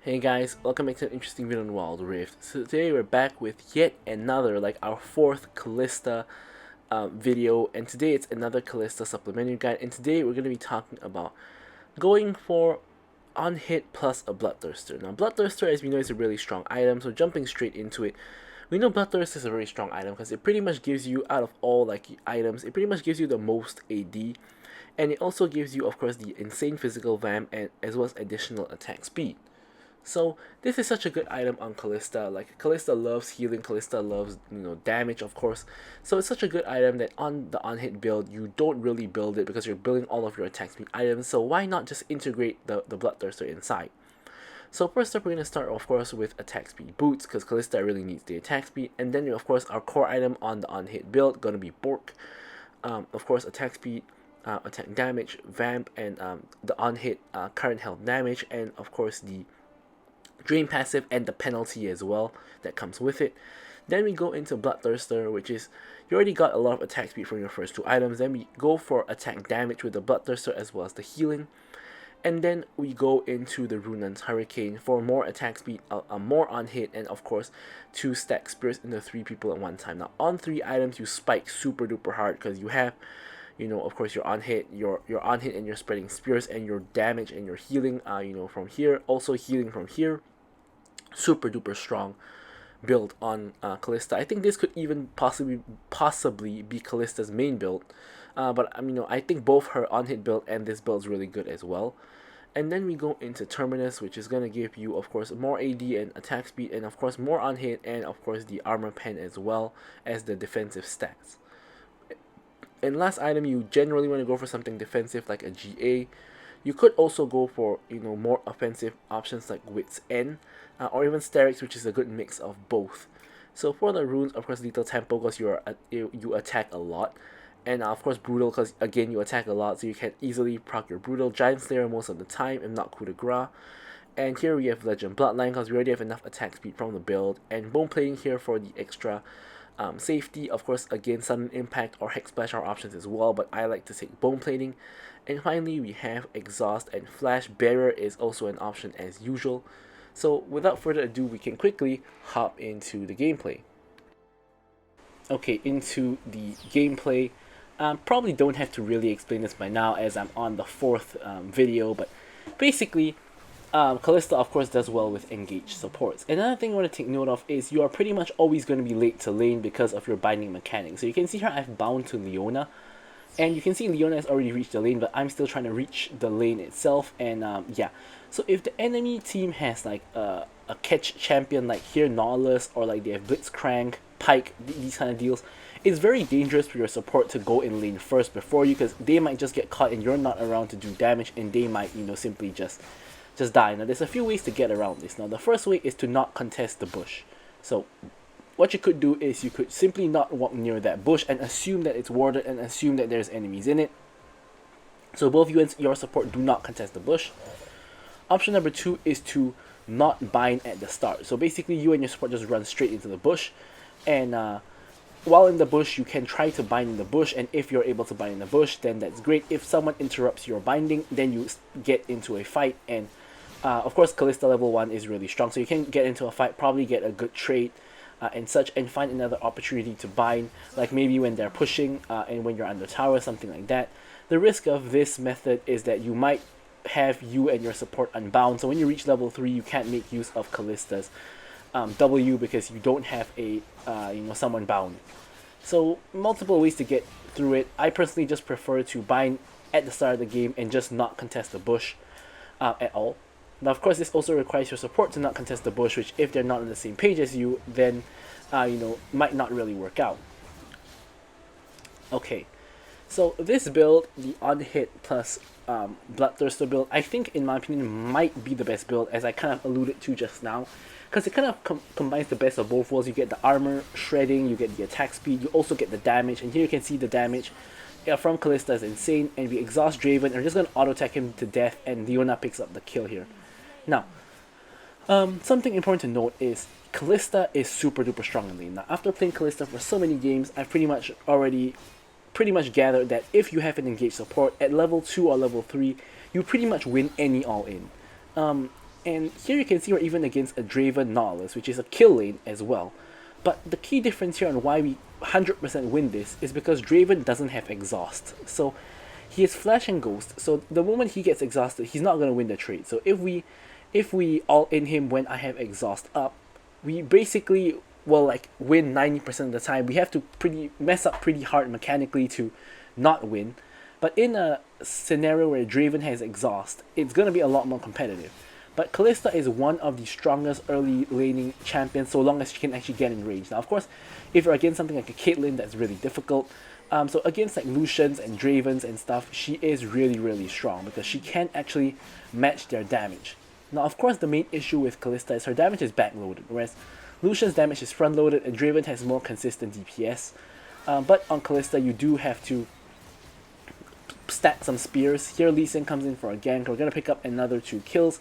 Hey guys, welcome back to an interesting video on Wild Rift. So today we're back with yet another, like our fourth Kalista video, and today it's another Kalista supplementary guide, and today we're going to be talking about going for on-hit plus a Bloodthirster. Now Bloodthirster, as we know, is a really strong item, so jumping straight into it, we know Bloodthirster is a very strong item because it pretty much gives you, out of all like items, it pretty much gives you the most AD, and it also gives you, of course, the insane physical vamp and as well as additional attack speed. So this is such a good item on Kalista. Like Kalista loves healing, Kalista loves damage, of course. So it's such a good item that on the on-hit build you don't really build it because you're building all of your attack speed items. So why not just integrate the Bloodthirster inside? So first up, we're going to start, of course, with attack speed boots because Kalista really needs the attack speed. And then, of course, our core item on the on-hit build going to be Bork. Of course, attack speed, attack damage, vamp, and the on-hit current health damage, and of course the drain passive and the penalty as well that comes with it. Then we go into Bloodthirster, which is, you already got a lot of attack speed from your first two items. Then we go for attack damage with the Bloodthirster as well as the healing. And then we go into the Runan's Hurricane for more attack speed, more on hit, and of course 2 stack spears into 3 people at one time. Now on 3 items you spike super duper hard because you have, of course, your on hit, your on hit, and you're spreading spears, and your damage and your healing, from here, also healing from here. Super duper strong build on Kalista. I think this could even possibly be Kalista's main build, but I think both her on hit build and this build is really good as well. And then we go into Terminus, which is gonna give you, of course, more AD and attack speed, and of course more on hit, and of course the armor pen as well as the defensive stats. And last item, you generally want to go for something defensive like a GA. You could also go for more offensive options like Wit's End, or even Sterix, which is a good mix of both. So for the runes, of course, Lethal Tempo because you attack a lot, and of course Brutal because again you attack a lot, so you can easily proc your Brutal. Giant Slayer most of the time, if not coup de grace. And here we have Legend Bloodline because we already have enough attack speed from the build, and Bone Plating here for the extra safety. Of course, again, Sudden Impact or Hex Splash are options as well, but I like to take Bone Plating. And finally, we have Exhaust and Flash. Barrier is also an option as usual. So without further ado, we can quickly hop into the gameplay. Okay, into the gameplay. Probably don't have to really explain this by now as I'm on the 4th video, but basically, Kalista, of course, does well with engaged supports. Another thing I want to take note of is you are pretty much always going to be late to lane because of your binding mechanics. So you can see here I've bound to Leona, and you can see Leona has already reached the lane, but I'm still trying to reach the lane itself. And yeah, so if the enemy team has like a catch champion like here Nautilus, or like they have Blitzcrank, Pike, these kind of deals, it's very dangerous for your support to go in lane first before you, because they might just get caught and you're not around to do damage, and they might simply just die. Now there's a few ways to get around this. Now the first way is to not contest the bush. So what you could do is you could simply not walk near that bush and assume that it's warded and assume that there's enemies in it. So both you and your support do not contest the bush. Option number 2 is to not bind at the start. So basically you and your support just run straight into the bush, and while in the bush you can try to bind in the bush, and if you're able to bind in the bush, then that's great. If someone interrupts your binding, then you get into a fight, and of course Kalista level 1 is really strong, so you can get into a fight, probably get a good trade and such, and find another opportunity to bind, like maybe when they're pushing and when you're under tower, something like that. The risk of this method is that you might have you and your support unbound, so when you reach level 3 you can't make use of Kalista's W because you don't have a someone bound. So multiple ways to get through it. I personally just prefer to bind at the start of the game and just not contest the bush at all. Now of course this also requires your support to not contest the bush, which if they're not on the same page as you, then might not really work out. Okay, so this build, the on-hit plus Bloodthirster build, I think in my opinion might be the best build, as I kind of alluded to just now, because it kind of combines the best of both worlds. You get the armor shredding, you get the attack speed, you also get the damage, and here you can see the damage from Kalista is insane, and we exhaust Draven and we're just going to auto attack him to death, and Leona picks up the kill here. Now, something important to note is Kalista is super duper strong in lane. Now after playing Kalista for so many games, I've pretty much gathered that if you have an engaged support at level 2 or level 3, you pretty much win any all-in. And here you can see we're even against a Draven Nautilus, which is a kill lane as well. But the key difference here on why we 100% win this is because Draven doesn't have exhaust. So he is Flash and Ghost, so the moment he gets exhausted, he's not going to win the trade. So if we all in him when I have exhaust up, we basically will like win 90% of the time. We have to mess up pretty hard mechanically to not win. But in a scenario where Draven has exhaust, it's going to be a lot more competitive. But Kalista is one of the strongest early laning champions so long as she can actually get in range. Now, of course, if you're against something like a Caitlyn, that's really difficult. So against like Lucians and Dravens and stuff, she is really, really strong because she can actually match their damage. Now, of course, the main issue with Kalista is her damage is backloaded, whereas Lucian's damage is front-loaded and Draven has more consistent DPS. But on Kalista, you do have to stack some spears. Here, Lee Sin comes in for a gank. We're going to pick up another 2 kills.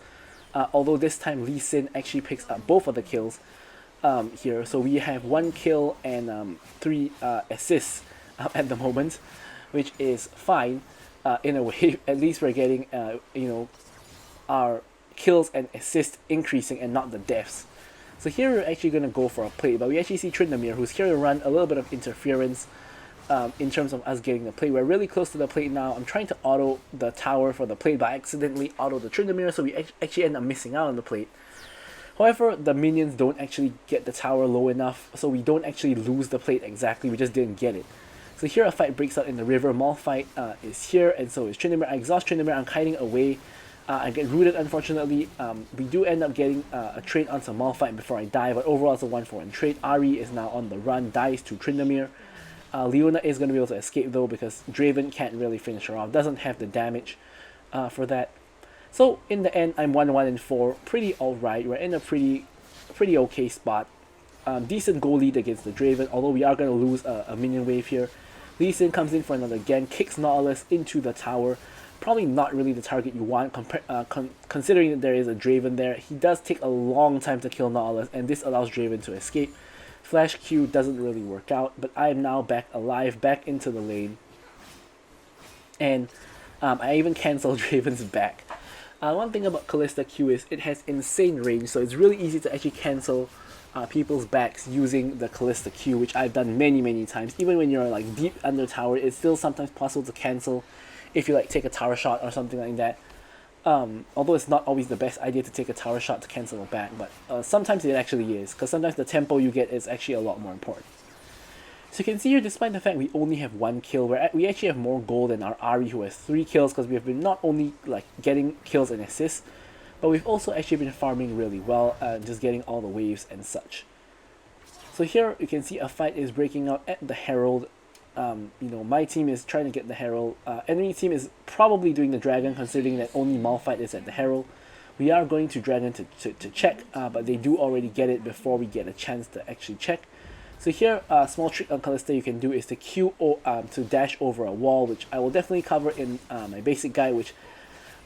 Although this time Lee Sin actually picks up both of the kills here. So we have 1 kill and 3 assists at the moment, which is fine in a way. At least we're getting, you know, our kills and assists increasing and not the deaths. So here we're actually going to go for a play, but we actually see Tryndamere, who's here to run a little bit of interference in terms of us getting the play. We're really close to the plate now. I'm trying to auto the tower for the plate, but I accidentally auto the Tryndamere, so we actually end up missing out on the plate. However, the minions don't actually get the tower low enough, so we don't actually lose the plate exactly, we just didn't get it. So here a fight breaks out in the river. Malphite is here, and so is Tryndamere. I exhaust Tryndamere, I'm kiting away. I get rooted, unfortunately. We do end up getting a trade onto Malphite before I die, but overall it's a 1-for-1 trade. Ahri is now on the run, dies to Tryndamere. Leona is going to be able to escape though because Draven can't really finish her off, doesn't have the damage for that. So in the end, I'm 1-1-4, pretty alright. We're in a pretty okay spot. Decent goal lead against the Draven, although we are going to lose a minion wave here. Lee Sin comes in for another gank, kicks Nautilus into the tower. Probably not really the target you want, considering that there is a Draven there. He does take a long time to kill Nautilus, and this allows Draven to escape. Flash Q doesn't really work out, but I am now back alive, back into the lane. And I even cancelled Draven's back. One thing about Kalista Q is it has insane range, so it's really easy to actually cancel people's backs using the Kalista Q, which I've done many times. Even when you're like deep under tower, it's still sometimes possible to cancel if you like take a tower shot or something like that. Although it's not always the best idea to take a tower shot to cancel a back, but sometimes it actually is, because sometimes the tempo you get is actually a lot more important. So you can see here, despite the fact we only have 1 kill, we actually have more gold than our Ahri, who has 3 kills, because we have been not only like getting kills and assists, but we've also actually been farming really well, just getting all the waves and such. So here you can see a fight is breaking out at the Herald. You know, my team is trying to get the Herald. Enemy team is probably doing the Dragon, considering that only Malphite is at the Herald. We are going to Dragon to check, but they do already get it before we get a chance to actually check. So here, a small trick on Kalista you can do is to to dash over a wall, which I will definitely cover in my basic guide, which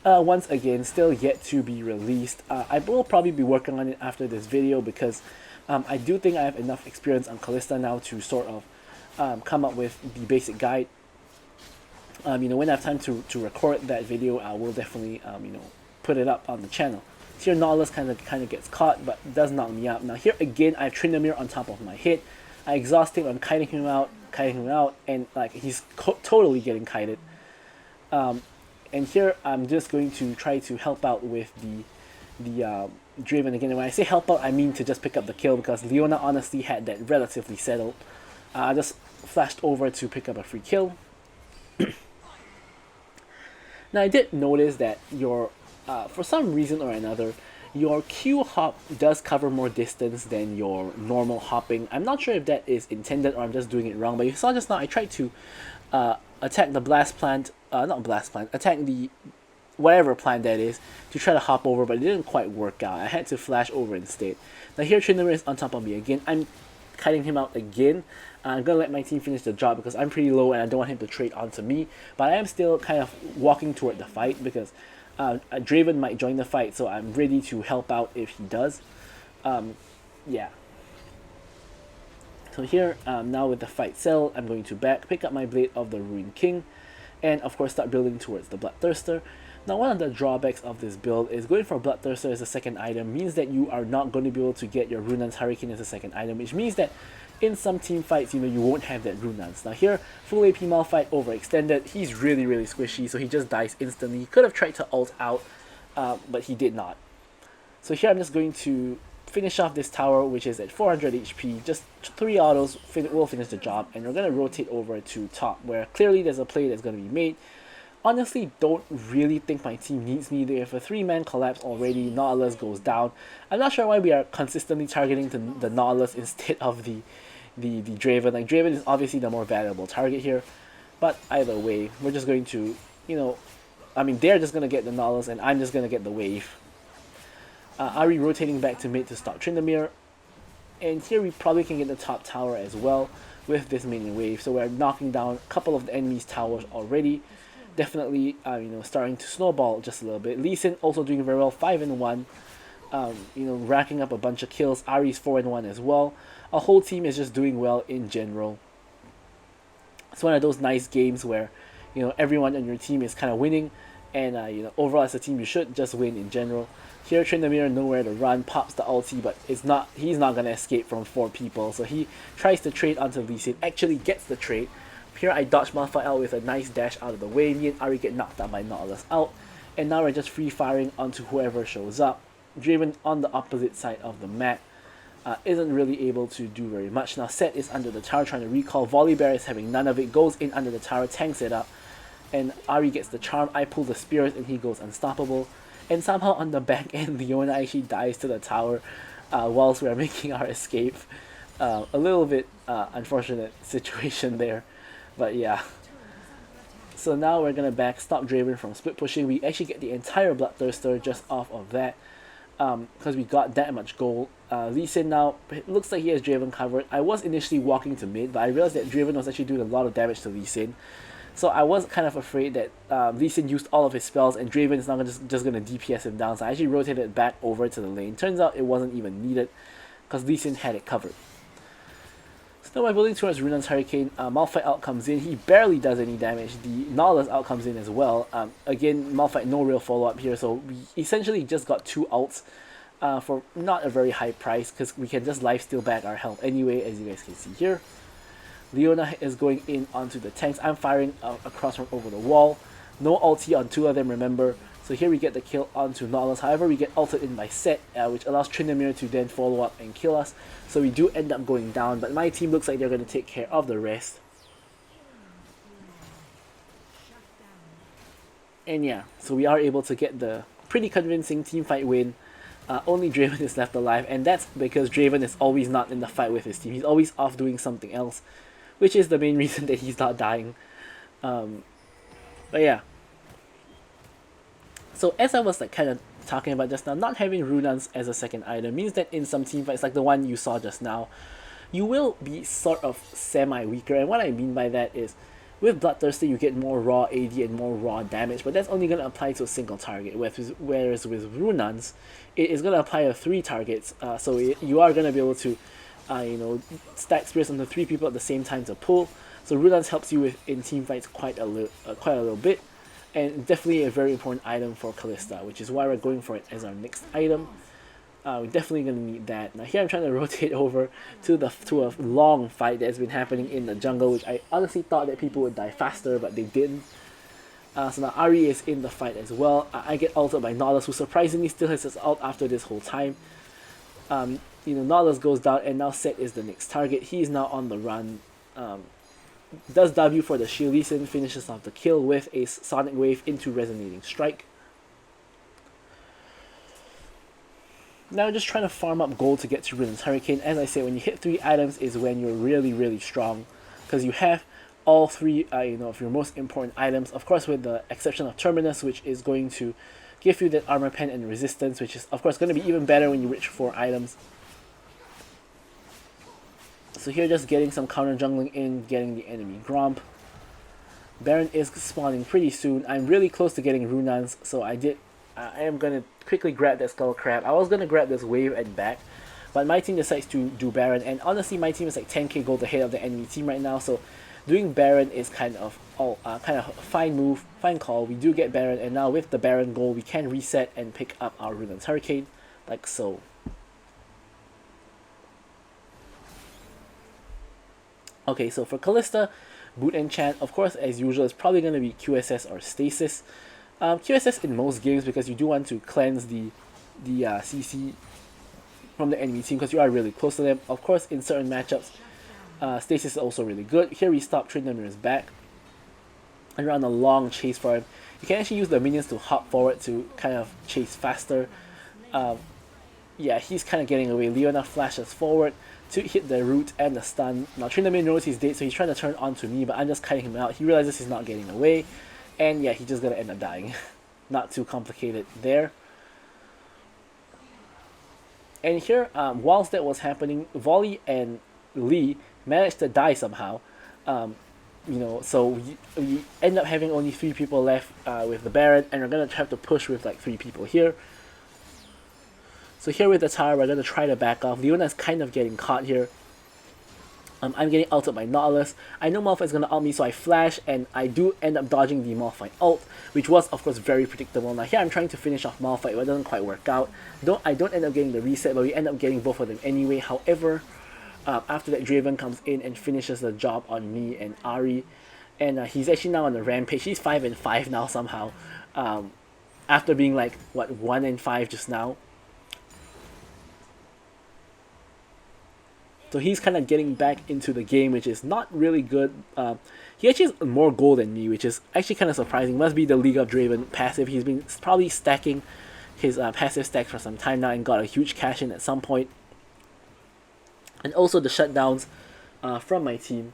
once again, still yet to be released. I will probably be working on it after this video because I do think I have enough experience on Kalista now to sort of come up with the basic guide. You know, when I have time to record that video, I will definitely you know, put it up on the channel. Here Nautilus kind of gets caught, but does knock me out. Now here again, I have Tryndamere on top of my hit. I exhaust him, I'm kiting him out, and like he's totally getting kited. And here I'm just going to try to help out with the Draven again. And when I say help out, I mean to just pick up the kill, because Leona honestly had that relatively settled. I just flashed over to pick up a free kill. Now I did notice that your, for some reason or another, your Q hop does cover more distance than your normal hopping. I'm not sure if that is intended or I'm just doing it wrong, but you saw just now I tried to attack the blast plant, attack the whatever plant that is, to try to hop over, but it didn't quite work out. I had to flash over instead. Now here Tryndamere is on top of me again. I'm kiting him out again. I'm gonna let my team finish the job because I'm pretty low and I don't want him to trade onto me, but I am still kind of walking toward the fight because Draven might join the fight, so I'm ready to help out if he does. Yeah. So here, now with the fight settled, I'm going to pick up my Blade of the Ruined King, and of course start building towards the Bloodthirster. Now, one of the drawbacks of this build is going for Bloodthirster as a second item means that you are not going to be able to get your Runan's Hurricane as a second item, which means that in some team fights, you won't have that Runan's. Now here, full AP Malphite overextended, he's really squishy, so he just dies instantly. He could have tried to ult out, but he did not. So here I'm just going to finish off this tower, which is at 400 HP. Just 3 autos will finish the job, and we're going to rotate over to top, where clearly there's a play that's going to be made. Honestly, don't really think my team needs me. They have a 3-man collapse already. Nautilus goes down. I'm not sure why we are consistently targeting the Nautilus instead of the Draven. Like, Draven is obviously the more valuable target here, but either way, we're just going to, I mean, they're just going to get the Nautilus, and I'm just going to get the wave. Ahri rotating back to mid to stop Tryndamere, and here we probably can get the top tower as well with this minion wave. So we're knocking down a couple of the enemy's towers already. Definitely, starting to snowball just a little bit. Lee Sin also doing very well, 5-1. Racking up a bunch of kills. Ahri's 4-1 as well. Our whole team is just doing well in general. It's one of those nice games where, everyone on your team is kind of winning, and overall as a team you should just win in general. Here Tryndamere nowhere to run, pops the ulti, but he's not gonna escape from 4 people, so he tries to trade onto Lee Sin, actually gets the trade. Here I dodge Malphite out with a nice dash out of the way. Me and Ahri get knocked out by Nautilus out, and now we're just free firing onto whoever shows up. Draven on the opposite side of the map isn't really able to do very much. Now Set is under the tower trying to recall. Volibear is having none of it, goes in under the tower, tanks it up, and Ahri gets the charm. I pull the spears and he goes unstoppable. And somehow on the back end, Leona actually dies to the tower whilst we are making our escape. A little bit unfortunate situation there. But yeah. So now we're going to stop Draven from split pushing. We actually get the entire Bloodthirster just off of that. Because we got that much gold. Lee Sin now, it looks like he has Draven covered. I was initially walking to mid, but I realized that Draven was actually doing a lot of damage to Lee Sin. So I was kind of afraid that Lee Sin used all of his spells and Draven is not just going to DPS him down. So I actually rotated back over to the lane. Turns out it wasn't even needed because Lee Sin had it covered. So now by building towards Runan's Hurricane, Malphite out comes in. He barely does any damage. The Nautilus out comes in as well. Again, Malphite no real follow-up here, so we essentially just got 2 ults for not a very high price because we can just lifesteal back our health anyway, as you guys can see here. Leona is going in onto the tanks. I'm firing across from over the wall. No ulti on 2 of them, remember. So here we get the kill onto Nautilus. However, we get ulted in by Set, which allows Tryndamere to then follow up and kill us. So we do end up going down, but my team looks like they're going to take care of the rest. And yeah, so we are able to get the pretty convincing team fight win. Only Draven is left alive, and that's because Draven is always not in the fight with his team. He's always off doing something else, which is the main reason that he's not dying. But yeah. So as I was kind of talking about just now, not having Runans as a second item means that in some team fights like the one you saw just now, you will be sort of semi-weaker. And what I mean by that is, with Bloodthirster you get more raw AD and more raw damage, but that's only going to apply to a single target, whereas with Runans, it is going to apply to 3 targets, so you are going to be able to stack spears onto 3 people at the same time to pull. So Runans helps you in team fights quite a little bit. And definitely a very important item for Kalista, which is why we're going for it as our next item. We're definitely going to need that. Now here I'm trying to rotate over to a long fight that's been happening in the jungle, which I honestly thought that people would die faster, but they didn't. So now Ahri is in the fight as well. I get ulted by Nautilus, who surprisingly still has his ult after this whole time. Nautilus goes down, and now Set is the next target. He is now on the run. Does W for the shield. Lee Sin finishes off the kill with a Sonic Wave into Resonating Strike. Now just trying to farm up gold to get to Runan's Hurricane. As I said, when you hit 3 items is when you're really strong, because you have all 3 of your most important items, of course with the exception of Terminus, which is going to give you that armor pen and resistance, which is of course going to be even better when you reach 4 items. So here just getting some counter jungling in, getting the enemy Gromp. Baron is spawning pretty soon. I'm really close to getting Runans, so I am going to quickly grab that Skull Crab. I was going to grab this wave and back, but my team decides to do Baron, and honestly my team is like 10k gold ahead of the enemy team right now, so doing Baron is kind of a fine move, fine call. We do get Baron, and now with the Baron goal, we can reset and pick up our Rune's Hurricane, like so. Okay, so for Kalista, boot enchant, of course, as usual, it's probably going to be QSS or Stasis. QSS in most games because you do want to cleanse the CC from the enemy team because you are really close to them. Of course, in certain matchups, Stasis is also really good. Here we stop Tryndamere's back and run a long chase for him. You can actually use the minions to hop forward to kind of chase faster. Yeah, he's kind of getting away. Leona flashes forward to hit the root and the stun. Now Tryndamere knows he's dead, so he's trying to turn onto me, but I'm just kiting him out. He realizes he's not getting away, and yeah, he's just gonna end up dying. Not too complicated there. And here, whilst that was happening, Volley and Lee managed to die somehow. You know, so we end up having only 3 people left with the Baron, and we're gonna have to push with like 3 people here. So here with the tower, we're gonna try to back off. Leona's kind of getting caught here. I'm getting ulted by Nautilus. I know Malphite's gonna ult me, so I flash, and I do end up dodging the Malphite ult, which was of course very predictable. Now here I'm trying to finish off Malphite, but it doesn't quite work out. I don't end up getting the reset, but we end up getting both of them anyway. However, after that, Draven comes in and finishes the job on me and Ahri, and he's actually now on the rampage. He's 5-5 now somehow, after being like what 1-5 just now. So he's kind of getting back into the game, which is not really good. He actually has more gold than me, which is actually kind of surprising. Must be the League of Draven passive. He's been probably stacking his passive stacks for some time now and got a huge cash in at some point. And also the shutdowns from my team.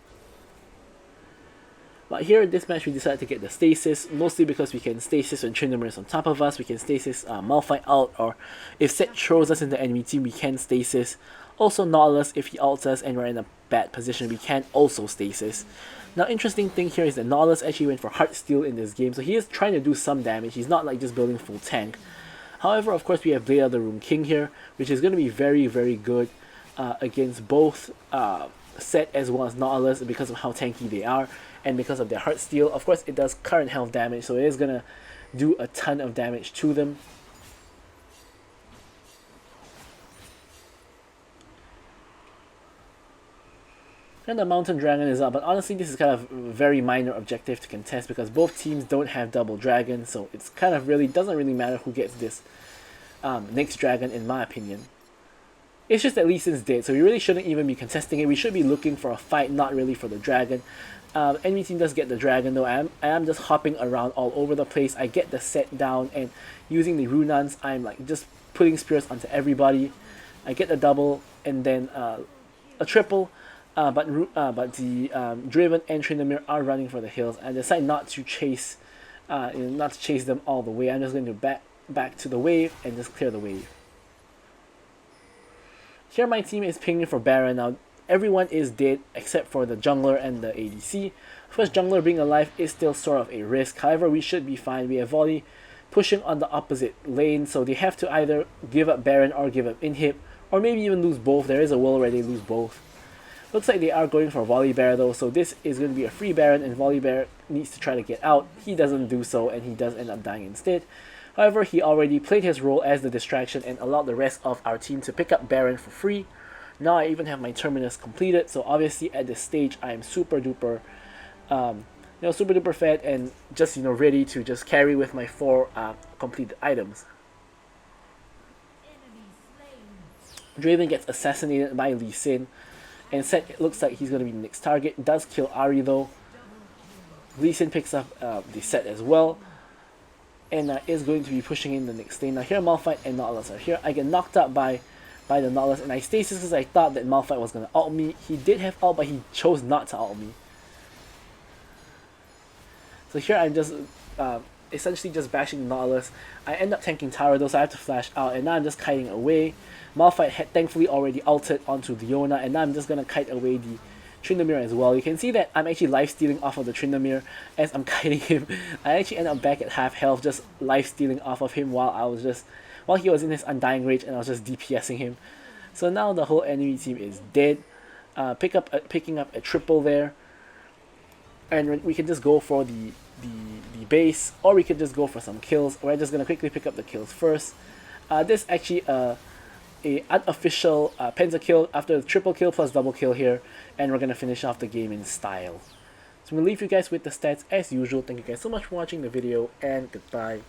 But here in this match we decided to get the Stasis, mostly because we can Stasis when Tryndamere is on top of us. We can Stasis Malphite out, or if Set throws us in the enemy team, we can Stasis. Also Nautilus, if he ults us and we're in a bad position, we can also Stasis. Now interesting thing here is that Nautilus actually went for Heartsteel in this game, so he is trying to do some damage. He's not like just building full tank. However, of course we have Blade of the Rune King here, which is going to be very, very good against both Set as well as Nautilus because of how tanky they are and because of their Heartsteel. Of course it does current health damage, so it is going to do a ton of damage to them. And the Mountain Dragon is up, but honestly this is kind of a very minor objective to contest because both teams don't have double dragon, so it's kind of really doesn't really matter who gets this next dragon in my opinion. It's just that Lee Sin's dead, so we really shouldn't even be contesting it. We should be looking for a fight, not really for the dragon. Enemy team does get the dragon though. I am just hopping around all over the place. I get the set down, and using the Runans, I'm like just putting spears onto everybody. I get the double and then a triple. But the Draven and Tryndamere are running for the hills. I decide not to chase, not to chase them all the way. I'm just going to back to the wave and just clear the wave. Here my team is pinging for Baron. Now everyone is dead except for the jungler and the ADC. Of course, jungler being alive is still sort of a risk. However, we should be fine. We have Volley pushing on the opposite lane, so they have to either give up Baron or give up Inhib, or maybe even lose both. There is a world where they lose both. Looks like they are going for Volibear though, so this is going to be a free Baron and Volibear needs to try to get out. He doesn't do so and he does end up dying instead. However, he already played his role as the distraction and allowed the rest of our team to pick up Baron for free. Now I even have my Terminus completed, so obviously at this stage I am super duper super duper fed and just ready to just carry with my 4 completed items. Draven gets assassinated by Lee Sin. And Set, it looks like he's going to be the next target. Does kill Ahri though. Lee Sin picks up the Set as well. And is going to be pushing in the next lane. Now here Malphite and Nautilus are here. I get knocked out by the Nautilus and I stasis because I thought that Malphite was going to ult me. He did have ult, but he chose not to ult me. So here I'm just essentially just bashing Nautilus. I end up tanking tower though, so I have to flash out. And now I'm just kiting away. Malphite had thankfully already ulted onto Leona, and now I'm just going to kite away the Tryndamere as well. You can see that I'm actually life-stealing off of the Tryndamere as I'm kiting him. I actually end up back at half health, just life-stealing off of him while he was in his Undying Rage, and I was just DPSing him. So now the whole enemy team is dead. Picking up a triple there. and we can just go for the base, or we could just go for some kills. We're just gonna quickly pick up the kills first. This actually a unofficial pentakill after the triple kill plus double kill here, and we're gonna finish off the game in style. So I'm gonna leave you guys with the stats as usual. Thank you guys so much for watching the video, and goodbye.